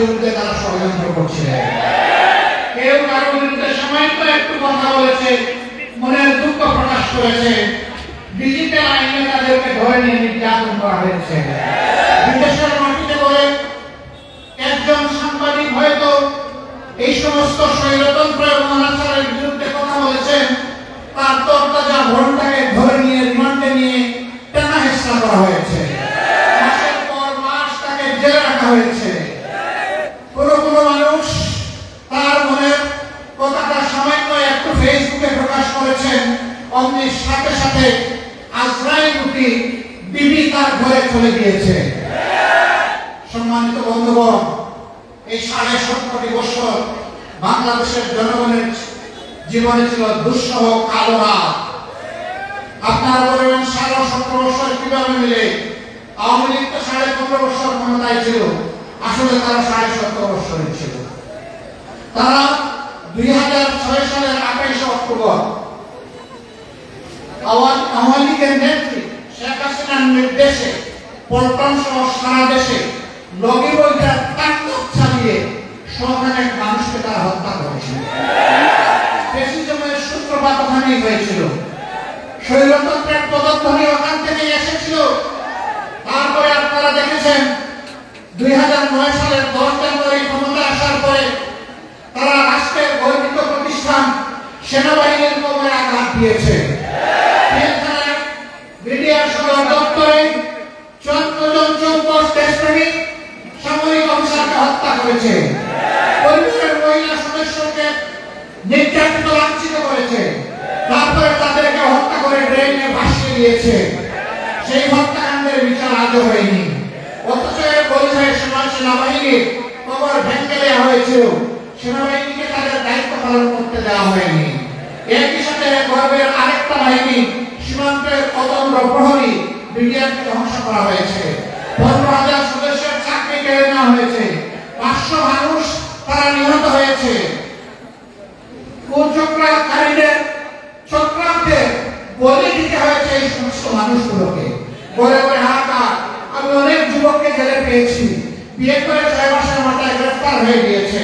বিরুদ্ধে তারা ষড়যন্ত্র করছিলেন। কেউ কারো বিরুদ্ধে সামান্য একটু কথা বলেছে, মনের দুঃখ প্রকাশ করেছে, ডিজিটাল আইনে তাদেরকে ধরে নিয়ে নির্যাতন করা হয়েছে। বিদেশের মাটিতে বলে একজন সাংবাদিক হয়তো এই সমস্ত স্বৈরতন্ত্র এবং অনাচারের বিরুদ্ধে কথা বলেছেন, তার তরতাজা ভ্রমটাকে ধরে নিয়ে রিমান্ডে নিয়ে টানা হেঁচড়া করা হয়েছে। মাসের পর মাস তাকে জেলে রাখা হয়েছে। কোনো মানুষ তার মনের কথাটা সামান্য একটু ফেসবুকে প্রকাশ করেছেন, অমনি সাথে সাথে আজরাইল রূপী বিবি তার ঘরে চলে গিয়েছে। সম্মানিত বন্ধুগণ, এই ৭.৫ বছর বাংলাদেশের জনগণের জীবনে ছিল দুঃসহ কালো রাত। আপনারা বলবেন ১৭ বছর কিভাবে মিলে? আওয়ামী লীগ তো ১৫.৫ বছর ক্ষমতায় ছিল, আসলে তারা ৭.৫ বছরই ছিল। তারা ২০০৬ সালের ২৮ অক্টোবর আওয়ামী লীগের নেত্রী শেখ হাসিনার নির্দেশে পল্টন সহ সারা দেশে লগি বইটার তাণ্ডব চালিয়ে শখানেক মানুষকে তারা হত্যা করেছিল। ফ্যাসিজমের সূত্রপাত ওখানেই হয়েছিল, স্বৈরতন্ত্রের পদধ্বনি ওখান থেকে এসেছিল। তারপরে আপনারা দেখেছেন ২০০৯ সালের ১০ জানুয়ারি ক্ষমতা আসার পরে তারা রাষ্ট্রের গর্বিত প্রতিষ্ঠান সেনাবাহিনীর উপরে আঘাত দিয়েছে। মিডিয়ার সদর দপ্তরে ১৪ জন চৌকস দেশপ্রেমিক সামরিক অফিসারকে হত্যা করেছে। পরিবারের মহিলা সদস্যকে নির্যাতিত লাঞ্ছিত করেছে। তারপরে তাদেরকে হত্যা করে ড্রেনে ভাসিয়ে দিয়েছে। সেই হত্যাকাণ্ডের বিচার আজও হয়নি। অথচ পরিবারের সেনাবাহিনীর কবর ভেঙে দেওয়া হয়েছিল, সেনাবাহিনীকে তাদের দায়িত্ব পালন করতে দেওয়া হয়নি। একই সাথে গর্বের আরেকটা বাহিনী সীমান্তের অতন্ত্র প্রহরী বিডিআরকে ধ্বংস করা হয়েছে। ১৫,০০০ সদস্যের চাকরি কেড়ে নেওয়া হয়েছে। ৫০০ মানুষ তারা নিহত হয়েছে। কুচক্রকারীদের চক্রান্তে বলি দিতে হয়েছে এই সমস্ত মানুষগুলোকে। ঘরে ঘরে হাহাকার। আমি অনেক যুবককে জেলে পেয়েছি, বিয়ে করে ৬ মাসের মাথায় গ্রেফতার হয়ে গিয়েছে।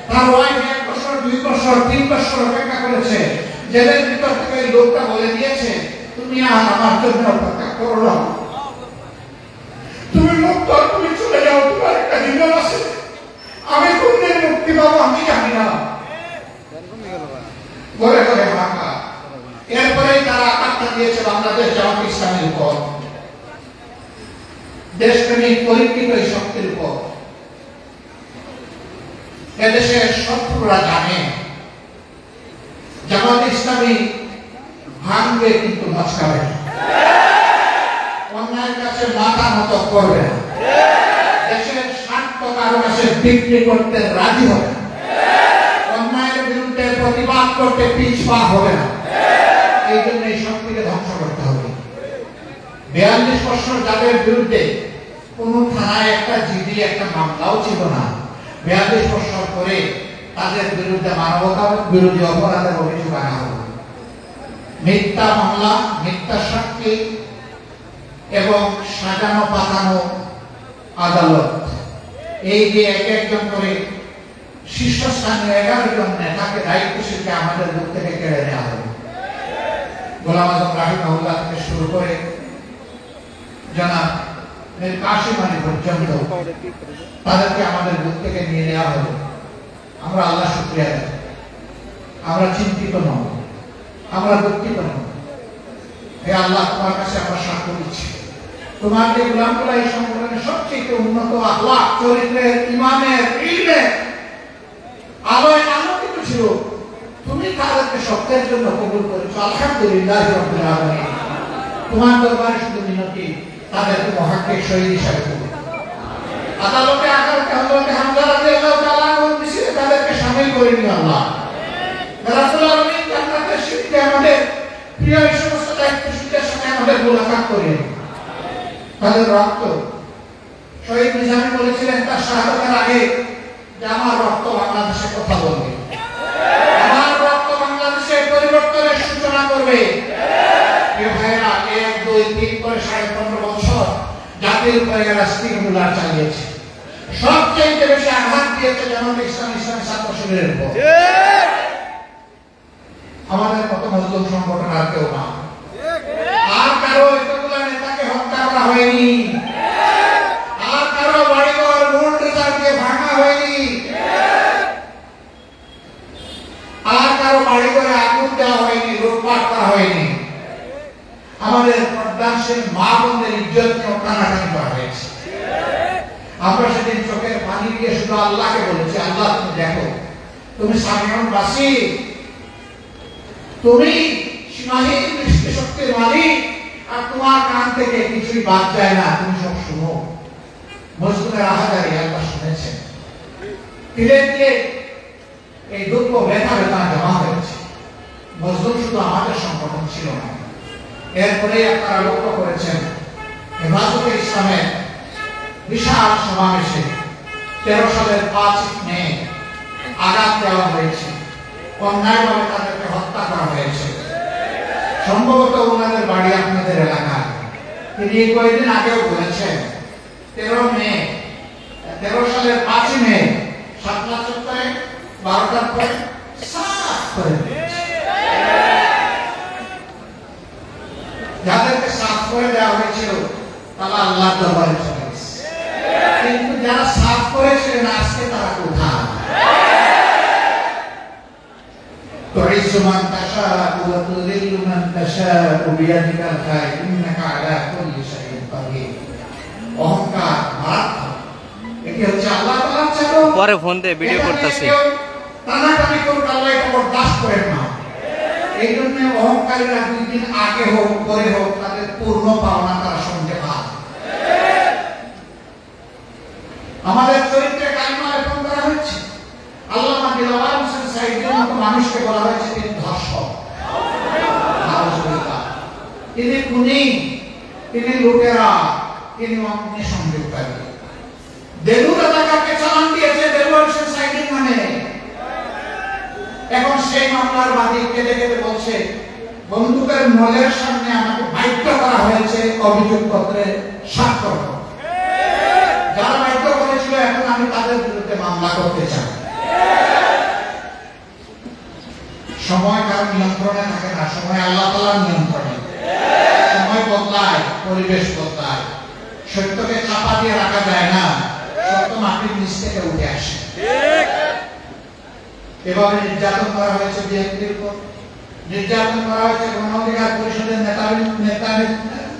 তার ওয়াইফ ১ বছর, ২ বছর, ৩ বছর অপেক্ষা করেছে। জেলের ভিতর থেকে লোকটা বলে দিয়েছে, তুমি আর আমার জন্য অপেক্ষা করো না, তুমি মুক্ত, তুমি চলে যাও, তোমার একটা জীবন আছে। আমি কোনদিন মুক্তি পাবো আমি জানি না। ঘরে ঘরে হাহাকার। এরপরেই তারা আঘাত দিয়েছে বাংলাদেশ জামাত ইসলামের উপর, দেশপ্রেমিক পরিকৃত এই শক্তির উপর। এদেশের শত্রুরা জানে জামাত ইসলামী ভাঙবে কিন্তু মচকাবে না, অন্যায়ের কাছে মাথা নত করবে না, দেশের স্বার্থ কারো কাছে বিক্রি করতে রাজি হবে না, অন্যায়ের বিরুদ্ধে প্রতিবাদ করতে পিছপা হবে না। এই জন্য এই শক্তিকে ধ্বংস করতে হবে। ৪২ বছর যাদের বিরুদ্ধে কোন থানায় একটা জিডি, একটা মামলাও ছিল না, ৪২ বছর পরে তাদের বিরুদ্ধে মানবতা বিরোধী অপরাধের অভিযোগ আনা হবে। মিথ্যা মামলা, মিথ্যা সাক্ষী এবং সাজানো পাতানো আদালত, এই যে একজন করে শীর্ষস্থানীয় ১১ জন নেতাকে দায়িত্বশীলকে আমাদের বুক থেকে কেড়ে নেওয়া হবে। গোলাম আজম রাহিমাহুল্লাহ থেকে শুরু করে জনাব মীর কাসেম আলী পর্যন্ত তাদেরকে আমাদের বুক থেকে নিয়ে নেওয়া হবে। আমরা আল্লাহ শুকরিয়া দেব। আমরা চিন্তিত নব, আমরা দুঃখিত নব। হে আল্লাহ, তোমার কাছে আমরা সাক্ষ্য দিচ্ছি, তোমার যে গোলামগুলো এই সংগঠনের সবচেয়ে উন্নত আখলাক, চরিত্রের, ইমানের, ইলমের আলোয় আলোকিত ছিল, তুমি তাদেরকে সত্যের জন্য কবুল করেছো। আলহামদুলিল্লাহ রাব্বিল আলামিন। তোমার দরবারে শুধু মিনতি, তাদেরকে মুহাক্কিক শহীদ হিসাবে কবুল। আদালতে আদালতে হযরত হামজা রাদিয়াল্লাহু তাআলা আনহু মিছিলে তাদেরকে শামিল করে নিও আল্লাহ। রাসূলুল্লাহ আমিন জান্নাতের শীতে আমাদের প্রিয় এই সমস্ত দায়িত্বশীলদের সাথে আমাদের মুলাকাত করিয়ে তাদের রক্ত। শহীদ নিজামী বলেছিলেন তার শাহাদাতের আগে যে আমার রক্ত বাংলাদেশে কথা বলবে, আমার রক্ত বাংলাদেশের পরিবর্তনের সূচনা করবে। প্রিয় ভাইরা, ১, ২, ৩ করে ১৫.৫ বছর জাতির উপরে রাষ্ট্রীয় হামলা চালিয়েছে। সবচেয়ে বেশি আঘাত দিয়েছে জামাত ইসলামী ছাত্র শিবিরের উপর। আমাদের কত মজলুম সংগঠন আর কেউ না, আর কারো এতগুলা নেতাকে হত্যা করা হয়নি, আর কারো বাড়িঘর বুলডোজার দিয়ে ভাঙা হয়নি, আর কারো বাড়িঘরে আগুন দেওয়া হয়নি, লুটপাট করা হয়নি। আমাদের পর্দাশীল মা বোনদের ইজ্জত নিয়ে টানাটানি করা হয়েছে। আমরা সেদিন চোখের পানি দিয়ে শুধু আল্লাহকে বলেছি, আল্লাহ তুমি দেখো, তুমি সাধারণবাসী, তুমি সীমাহীন দৃষ্টি শক্তির মালিক, আর তোমার কান থেকে কিছুই বাদ যায় না, তুমি সব শুনো। মজলুমের আহাজারি আল্লাহ শুনেছেন। ধীরে ধীরে এই দুঃখ ব্যথা বেদনা জমা হয়েছে। মজলুম শুধু আমাদের সংগঠন ছিল না, এরপরে আপনারা লক্ষ্য করেছেন হেফাজতে ইসলামের বিশাল সমাবেশে 13 সালের 5 মে আঘাত দেওয়া হয়েছে, অন্যায়ভাবে তাদেরকে হত্যা করা হয়েছে। সম্ভবত ওনাদের বাড়ি আপনাদের এলাকায়। তিনি কয়েকদিন আগেও বলেছেন 13 সালের 5 মে শাপলা চত্বরে 12টার পরে সাফ করে দিয়েছে। যাদেরকে সাফ করে দেওয়া হয়েছিল তারা আল্লাহর দরবারে চলে গেছে, কিন্তু যারা সাফ করেছিলেন আজকে তারা কোথায়? تعز من تشاء وتذل من تشاء بيدك الخير إنك على كل شيء قدير। অহংকার মারাত্মক, এটি হচ্ছে আল্লাহ তাআলার চাদর। পরে ফোন দিয়ে ভিডিও করতেছি, টানাটানি করে আল্লাহ এটা বরদাস্ত করেন না। এই জন্য অহংকারীরা 2 দিন আগে হোক পরে হোক তাদের পূর্ণ পাওনা তারা সঙ্গে পায়। আমাদের চরিত্রে কালিমা লেপন করা হয়েছে। আল্লামা দিলওয়ার হোসেন সাইদের মতো মানুষকে বলা হয়েছে তিনি ধর্ষক, তিনি খুনি, তিনি লুটেরা, তিনি অগ্নি সংযোগকারী। দেলুর এলাকাকে চালান দিয়েছে দেলওয়ার হোসেন সাইদের মানে। এখন সেই মামলার বাদী কেঁদে কেঁদে বলছে বন্দুকের নলের সামনে আমাকে বাধ্য করা হয়েছে অভিযোগপত্রে স্বাক্ষর করতে। যারা বাধ্য করেছিল এখন আমি তাদের বিরুদ্ধে মামলা করতে চাই। সময় কারো নিয়ন্ত্রণে থাকে না, সময় আল্লাহ তাআলার নিয়ন্ত্রণে। সময় বদলায়, পরিবেশ বদলায়, সত্যকে চাপা দিয়ে রাখা যায় না, সত্য মাটির নিচ থেকে উঠে আসে। এভাবে নির্যাতন করা হয়েছে বিএনপির উপর, নির্যাতন করা হয়েছে গণ অধিকার পরিষদের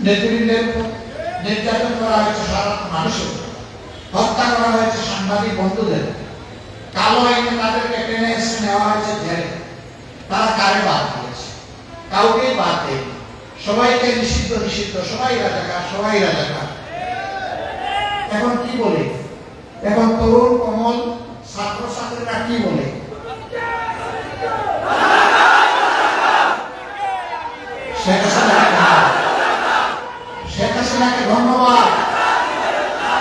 নেতৃবৃন্দের উপর, নির্যাতন করা হয়েছে সাধারণ মানুষের উপর, হত্যা করা হয়েছে সাংবাদিক বন্ধুদের। কালো আইনে তাদেরকে টেনে এসে নেওয়া হয়েছে জেলে। তারা কারে বাদ দিয়েছে? কাউকেই বাদ দেয়নি। সবাইকে নিষিদ্ধ নিষিদ্ধ, সবাই রাজাকার, সবাই রাজাকার। এখন কি বলে? এখন তরুণ কমল ছাত্র ছাত্রীরা কি বলে? শেখ হাসিনাকে ধন্যবাদ।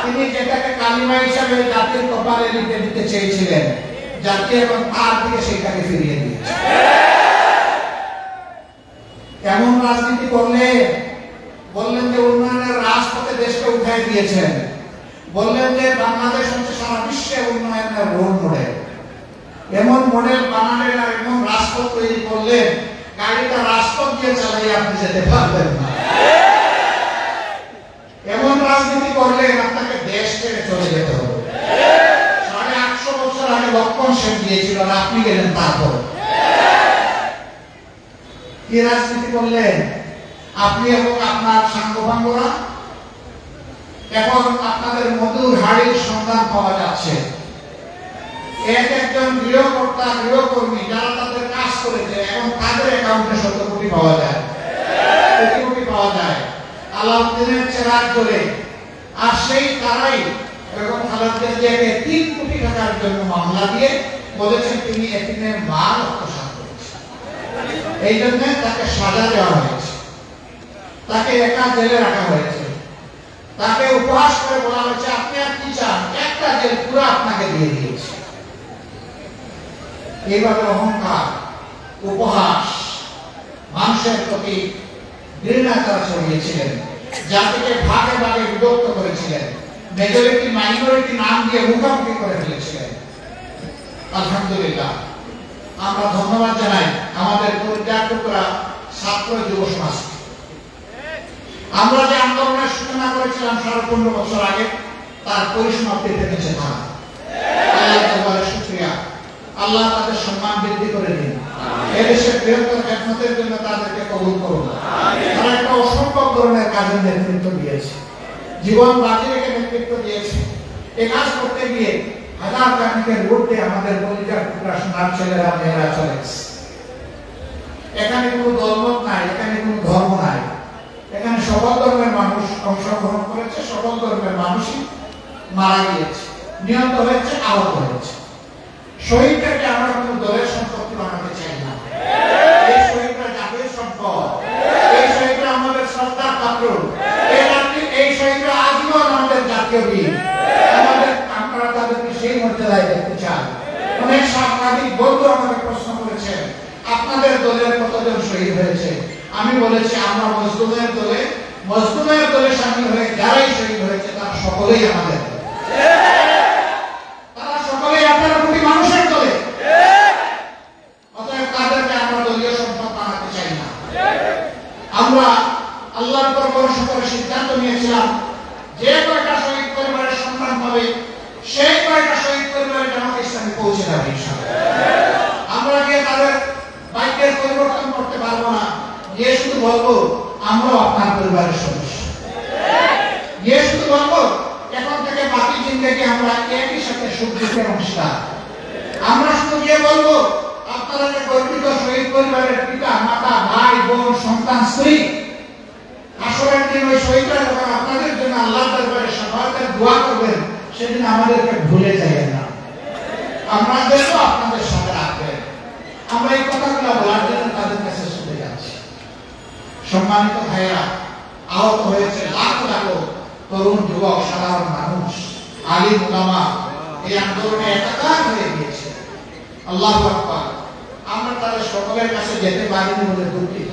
তিনি যেটাকে কালিমা হিসাবে জাতির কপালে লিখে দিতে চেয়েছিলেন, জাতি এখন তার দিকে সেটাকে ফিরিয়ে দিয়েছে। এমন রাজনীতি করলে বললেন যে উন্নয়নের রাজপথে দেশকে উঠাই দিয়েছেন, বললেন যে বাংলাদেশ হচ্ছে সারা বিশ্বে উন্নয়নের রোল মডেল। এমন মডেল বানালেন আর এমন রাজপথ তৈরি করলেন, গাড়িটা রাজপথ দিয়ে চালাই আপনি যেতে পারবেন না। এমন রাজনীতি করলেন আপনাকে দেশ ছেড়ে চলে যেতে হবে। 850 বছর আগে লক্ষণ সেন দিয়েছিল আর আপনি গেলেন তারপর। কি রাজনীতি করলেন আপনি এবং আপনার সাঙ্গপাঙ্গরা? এখন আপনাদের মধুর হাড়ির সন্ধান পাওয়া যাচ্ছে। একজন গৃহকর্তা গৃহকর্মী যারা তাদের কাজ করেছে এখন তাদের অ্যাকাউন্টে 17 কোটি পাওয়া যায়, 20 কোটি পাওয়া যায় আলাউদ্দিনের চেরাগ জ্বলে। আর সেই তারাই বেগম খালেদা জিয়াকে 3 কোটি টাকার জন্য মামলা দিয়ে বলেছেন তিনি এতিমের মাল আত্মসাৎ করেছেন। এই জন্য তাকে সাজা দেওয়া হয়েছে, তাকে একা জেলে রাখা হয়েছে, তাকে উপহাস করে বলা হয়েছে আপনি আর কি চান, একটা জেল পুরো আপনাকে দিয়ে দিয়েছে। এইভাবে অহংকার, উপহাস, মানুষের প্রতি ঘৃণা তারা ছড়িয়েছিলেন, জাতিকে ভাগে ভাগে বিভক্ত করেছিলেন, মেজরিটি মাইনরিটি নাম দিয়ে মুখোমুখি করে ফেলেছিলেন। আলহামদুলিল্লাহ আমরা ধন্যবাদ জানাই আমাদের পরিত্যাগকরা ছাত্র যুব সমাজ। আমরা যে আন্দোলনের সূচনা করেছিলাম 15.5 বছর আগে তার পরিসমাপ্তি পেয়েছে তারা। আল্লাহ দরবারে শুকরিয়া, আল্লাহ তাদের সম্মান বৃদ্ধি করে দিন, এদেশের বৃহত্তর খেদমতের জন্য তাদেরকে কবুল করুন। তারা একটা অসম্ভব ধরনের কাজের নেতৃত্ব দিয়েছে, জীবন বাজি রেখে নেতৃত্ব দিয়েছে। এই কাজ করতে গিয়ে হাজার কানিকের ঊর্ধ্বে আমাদের কলিজার টুকরা সোনার ছেলেরা মেয়েরা চলেছে। এখানে কোনো দলমত নাই, এখানে কোনো ধর্ম নাই, এখানে সকল ধর্মের মানুষ অংশগ্রহণ করেছে, সকল ধর্মের মানুষই মারা গিয়েছে, নিহত হয়েছে, আহত হয়েছে। শহীদদেরকে আমরা কোনো দলের সম্পত্তি বানাতে চাই না। এই শহীদরা জাতীয় সম্পদ, এই শহীদরা আমাদের শ্রদ্ধার পাত্র, এই শহীদরা আজীবন আমাদের জাতীয় বীর। আমরা তাদেরকে সেই মর্যাদায় দেখতে চাই। অনেক সাংবাদিক বন্ধু আমাকে প্রশ্ন করেছেন আপনাদের দলের কতজন শহীদ হয়েছে। আমি বলেছি আমরা মজলুমের দলে শামিল হয়ে যারাই শহীদ হয়েছে তারা সকলেই আমাদের, তারা সকলেই 18 কোটি মানুষের দলে। অতএব তাদেরকে আমরা দলীয় সম্পদ বানাতে চাই না। আমরা আল্লাহর উপর ভরসা করে সিদ্ধান্ত নিয়েছিলাম যে কয়টা শহীদ পরিবারের সন্তান হবে সেই কয়টা শহীদ পরিবারের জামাতে ইসলামী পৌঁছে যাবে ইনশাআল্লাহ। আমরা গিয়ে তাদের ভাগ্যের পরিবর্তন করতে পারবো না, গিয়ে শুধু বলবো আমরাও আপনার পরিবারের সদস্য। গিয়ে শুধু বলবো এখন থেকে বাকি জিন্দেগি আমরা একই সাথে সুখ দুঃখের অংশীদার। আমরা শুধু গিয়ে বলবো আপনারা যে গর্বিত শহীদ পরিবারের পিতা মাতা ভাই বোন সন্তান স্ত্রী, আসরের দিন ওই শহীদরা যখন আপনাদের জন্য আল্লাহর দরবারে শাফাআতের দোয়া করবেন সেদিন আমাদেরকে ভুলে যাবেন না, আমাদেরও আপনাদের সাথে রাখবেন। আমরা এই কথাগুলো বলার জন্য তাদের কাছে শুনতে যাচ্ছি। সম্মানিত ভাইয়েরা, আহত হয়েছে লাখ লাখ তরুণ যুবক সাধারণ মানুষ, আলিম উলামা এই আন্দোলনে একাকার হয়ে গিয়েছে। আল্লাহু আকবার। আমরা তাদের সকলের কাছে যেতে পারিনি বলে দুঃখিত,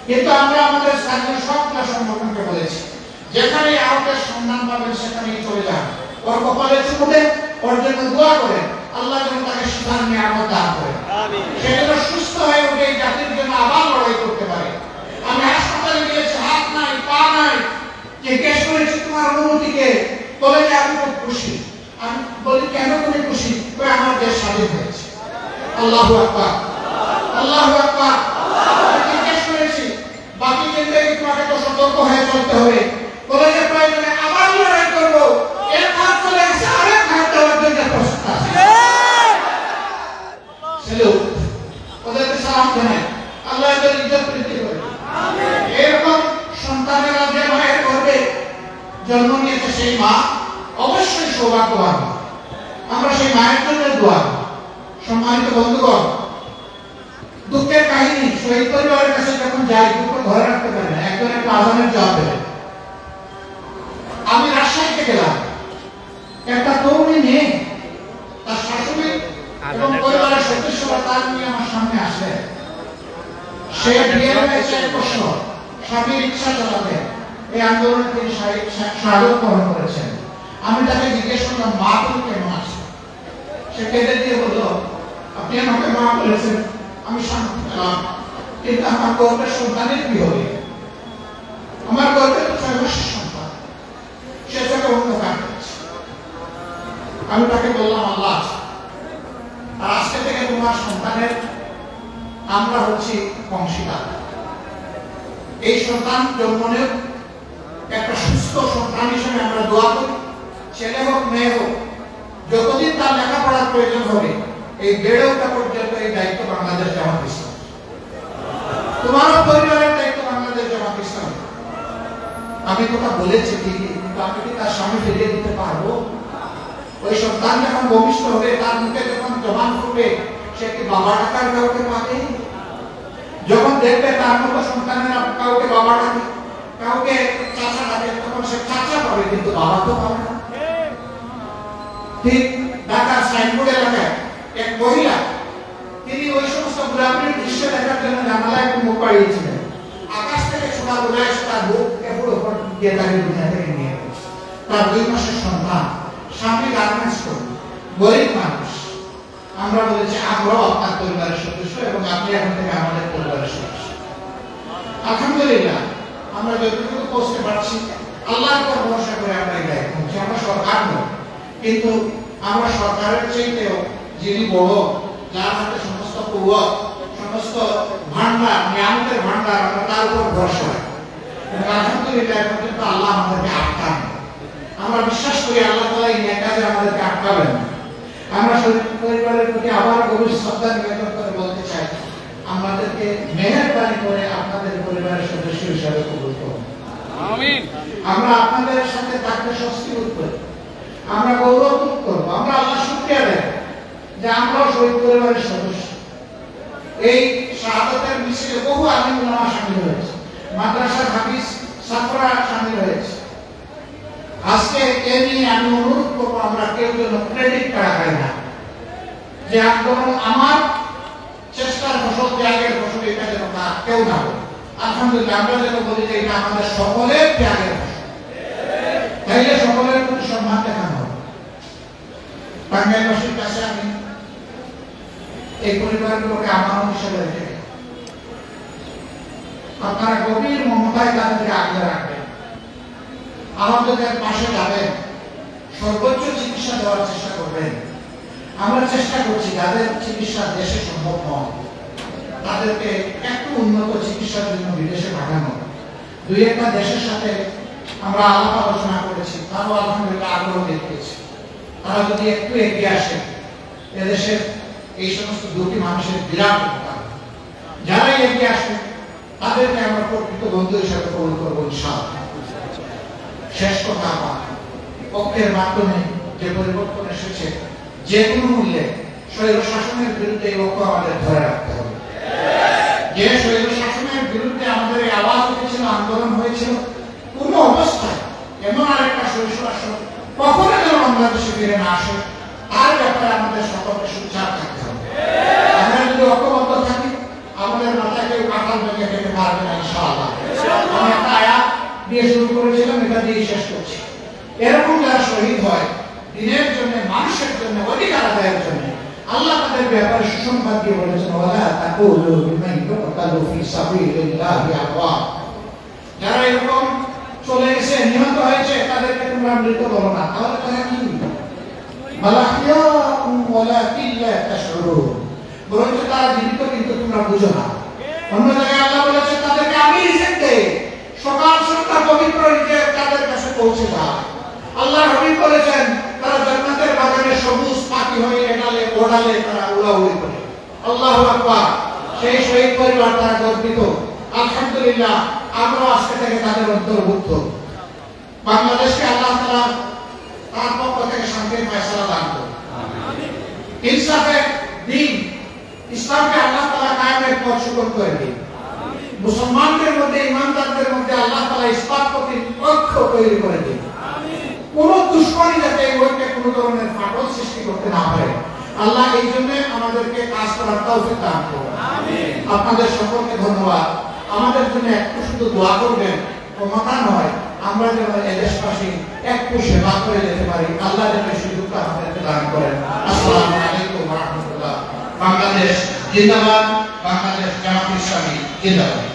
কিন্তু আমরা আমাদের স্থানীয় সবগুলো সংগঠনকে বলেছি যেখানে আহতের সন্ধান পাবেন সেখানেই চলে যান, ওর কপালে চুমু দেন, ওর জন্য দোয়া করেন, আল্লাহ যেন তাকে শিফার নিয়ামত দান করেন, সে যেন সুস্থ হয়ে উঠে এই জাতির জন্য আবার লড়াই করতে পারে। আমি হাসপাতালে গিয়েছি, হাত নাই পা নাই, জিজ্ঞেস করেছি তোমার অনুমতিকে, বলে যে আমি খুব খুশি। আমি বলি কেন তুমি খুশি? আমার দেশ স্বাধীন হয়েছে। আল্লাহু আকবার, আল্লাহু আকবার। জিজ্ঞেস করেছি বাকি জিন্দেগি তোমাকে তো সতর্ক হয়ে চলতে হবে, বলে যে প্রয়োজনে আবার লড়াই করবো, এর কাজ চলে গেছে আরেক হাত দেওয়ার জন্য প্রস্তুত আছে। ওদেরকে সালাম জানাই, আল্লাহ এদের ইজ্জত বৃদ্ধি করে। এরকম সন্তানেরা যে মায়ের গর্ভে জন্ম নিয়েছে সেই মা অবশ্যই সৌভাগ্যবান। আমরা সেই মায়ের জন্য দোয়া। সম্মানিত বন্ধুগণ, দুঃখের কাহিনী, শহীদ পরিবারের কাছে যখন যাই দুঃখ ধরে রাখতে পারে না, একজন একটা আজানের জবাব দেবে। আমি রাজশাহীতে গেলাম, একটা তরুণী মেয়ে তার শাশুড়ি এবং পরিবারের সদস্যরা তার নিয়ে আমার সামনে আসে। সে বিয়ে হয়েছে 1 বছর, স্বামীর ইচ্ছা চালাতে এই আন্দোলনে তিনি স্বাগত গ্রহণ করেছেন। আমি তাকে জিজ্ঞেস করলাম মা তুমি কেমন আছো? সে কেঁদে দিয়ে বলল আপনি আমাকে মা বলেছেন, আমি শান্তি পেলাম, কিন্তু আমার গর্ভের সন্তানের কি হবে? আমার গর্ভের 6 মাসের সন্তান, সে চোখে অন্ধকার করেছে। আমি তাকে বললাম আল্লাহ আর আজকে থেকে তোমার সন্তানের আমরা হচ্ছি অংশীদার। এই সন্তান জন্ম নেব, একটা সুস্থ সন্তান হিসেবে আমরা দোয়া করি, ছেলে হোক মেয়ে হোক, যতদিন তার লেখাপড়ার প্রয়োজন হবে এই বেড়ে ওঠা পর্যন্ত এই দায়িত্ব বাংলাদেশ জামাত ইসলাম। তোমারও পরিবারের দায়িত্ব বাংলাদেশ জামাত ইসলাম। আমি কথা বলেছি ঠিকই, কিন্তু আমি কি তার সামনে ফিরিয়ে দিতে পারবো? ওই সন্তান যখন ভূমিষ্ঠ হবে, তার মুখে যখন জবান ফুটবে, সে কি বাবা ডাকার কাউকে পাবে? যখন দেখবে তার মতো সন্তানেরা কাউকে বাবা ডাকে, কাউকে চাচা ডাকে, তখন সে চাচা পাবে, কিন্তু বাবা তো পাবে না। ঠিক ঢাকার সাইনবোর্ড এলাকায় এক মহিলা, তিনি ওই সমস্ত গ্রামের দৃশ্য দেখার জন্য জানালায় একটু মুখ বাড়িয়েছিলেন। আকাশ থেকে ছোটা দূরে এসে তার বুক এপুর ওপর দিয়ে তাকে দুনিয়া থেকে নিয়ে গেছে। তার 2 মাসের সন্তান, স্বামী গার্মেন্টস কর্মী, গরিব মানুষ, আমরা বলেছি আমরাও আপনার পরিবারের সদস্য এবং আপনি এখন থেকে আমাদের পরিবারের সদস্য। আলহামদুলিল্লাহ আমরা যতটুকু পৌঁছতে পারছি আল্লাহর উপর ভরসা করে আমরা এগিয়ে যাচ্ছি। আমরা সরকার নই, কিন্তু আমরা সরকারের চাইতেও যিনি বড়, যার হাতে সমস্ত কুওয়াত, সমস্ত ভান্ডার, নিয়ামতের ভান্ডার, আমরা তার উপর ভরসা রাখি। আলহামদুলিল্লাহ পর্যন্ত আল্লাহ আমাদেরকে আটকান। আমরা বিশ্বাস করি আল্লাহ তাআলা এই কাজে আমাদেরকে আটকাবেন। আমরা পরিবারের প্রতি আবার গভীর শ্রদ্ধা নিবেদন করে বলতে চাই, আমাদেরকে মেহেরবানি করে আপনাদের পরিবারের সদস্য হিসাবে কবুল করুন। আমিন। আমরা আপনাদের সাথে থাকতে স্বস্তি বোধ করি, আমরা গৌরব বোধ করব, আমরা আল্লাহ শুকরিয়া দেব যে আমরাও শহীদ পরিবারের সদস্য। এই শাহাদাতের মিছিলে বহু আলিম উলামা শামিল হয়েছে, মাদ্রাসার হাফিজ ছাত্ররা শামিল হয়েছে। আজকে এ নিয়ে আমি অনুরোধ করবো, আমরা কেউ যেন ক্রেডিট করা হয় না যে আন্দোলন আমার চেষ্টার ফসল, ত্যাগের ফসল, এটা যেন কেউ না বলে। আলহামদুলিল্লাহ আমরা যেন বলি যে এটা আমাদের সকলের ত্যাগের ফসল, তাইলে সকলের প্রতি সম্মান দেখানো হবে। টাঙ্গাইলবাসীর কাছে আমি এই পরিবারগুলোকে আমানত হিসেবে রেখে দিই। আপনারা গভীর মমতায় তাদেরকে আগলে রাখবেন, আমাদের পাশে যাবেন, সর্বোচ্চ চিকিৎসা দেওয়ার চেষ্টা করবেন। আমরা চেষ্টা করছি যাদের চিকিৎসা দেশে সম্ভব নয় তাদেরকে একটু উন্নত চিকিৎসার জন্য বিদেশে পাঠানো। দুই একটা দেশের সাথে আমরা আলাপ আলোচনা করেছি, তারাও আলহামদুলিল্লাহ আগ্রহ দেখিয়েছে। তারা যদি একটু এগিয়ে আসে, এদেশের এই সমস্ত দুটি মানুষের বিরাট উপকার। যারাই এগিয়ে আসবে তাদেরকে আমরা প্রকৃত বন্ধু হিসাবে কবুল করবো ইনশাআল্লাহ। শেষ কথা, আমার পক্ষের মাধ্যমে যে পরিবর্তন এসেছে, যে কোনো মূল্যে স্বৈর শাসনের বিরুদ্ধে এই লক্ষ্য আমাদের ধরে রাখতে হবে। যে স্বৈর শাসনের বিরুদ্ধে আমাদের এই আওয়াজ উঠেছিল, আন্দোলন হয়েছিল, কোন অবস্থায় এমন আরেকটা স্বৈর শাসন কখনো যেন বাংলাদেশে ফিরে না আসে, তার ব্যাপারে আমাদের সকলকে সোচ্চার থাকতে হবে। আমরা যদি ঐক্যবদ্ধ থাকি, আমাদের মাথায় কেউ কাঁঠাল ভেঙে খেতে পারবে না ইনশাআল্লাহ। আমি একটা আয়াত দিয়ে শুরু করেছিলাম, এটা দিয়ে শেষ করছি। এরকম যারা শহীদ হয় দিনের জন্য, মানুষের জন্য, অধিকার আদায়ের জন্য, আল্লাহ তাদের ব্যাপারে সুসংবাদ দিয়ে বলেছেন, ওয়ালা তাকুলু লিমান ইউকতালু ফি সাবিলিল্লাহি আমওয়াত। যারা এরকম চলে গেছে, নিহত হয়েছে, তাদেরকে তোমরা মৃত বলো না। তাহলে তারা কি? মালাহিয়াউন ওয়ালাকিন লা তাশউরুন, বরঞ্চ তারা জীবিত কিন্তু তোমরা বুঝো না। অন্য জায়গায় আল্লাহ বলেছে তাদেরকে আমি রিজিক দেই, সকাল সন্ধ্যা পবিত্র রিজিক তাদের কাছে পৌঁছে যায়। আল্লাহ হাবিব বলেছেন তারা জান্নাতের বাগানে সবুজ পাখি হয়ে এডালে ওড়ালে তারা উড়াউড়ি করে। আল্লাহু আকবার। সেই শহীদ পরিবার তারা গর্বিত। আলহামদুলিল্লাহ আমরা আজকে থেকে তাদের অন্তর্ভুক্ত। বাংলাদেশকে আল্লাহ তাআলা তার পক্ষ থেকে শান্তির ফয়সালা দান করুন। আমিন। ইনসাফের দিন ইসলামকে আল্লাহ তাআলা কায়েমের পথ সুগম করে দিন। মুসলমানদের মধ্যে, ইমানদারদের মধ্যে আল্লাহ তাআলা ইসলাম প্রতির ঐক্য তৈরি করে দিন। কোন দুশ্মনী যাতে এই ঐক্যে কোন ধরনের ফাটল সৃষ্টি করতে না পারে, আল্লাহ এই জন্য আমাদেরকে কাজ করার তৌফিক দান করুন। আমিন। আপনাদের সকলকে ধন্যবাদ। আমাদের জন্য একটু শুধু দোয়া করবেন, ক্ষমতা নয়, আমরা যেন এদেশবাসী একটু সেবা করে যেতে পারি, আল্লাহ যেন সুযোগটা আমাদেরকে দান করেন। আসসালামু আলাইকুম ওয়া রাহমাতুল্লাহ। বাংলাদেশ জিন্দাবাদ, বাংলাদেশ জামাত ইসলামী জিন্দাবাদ।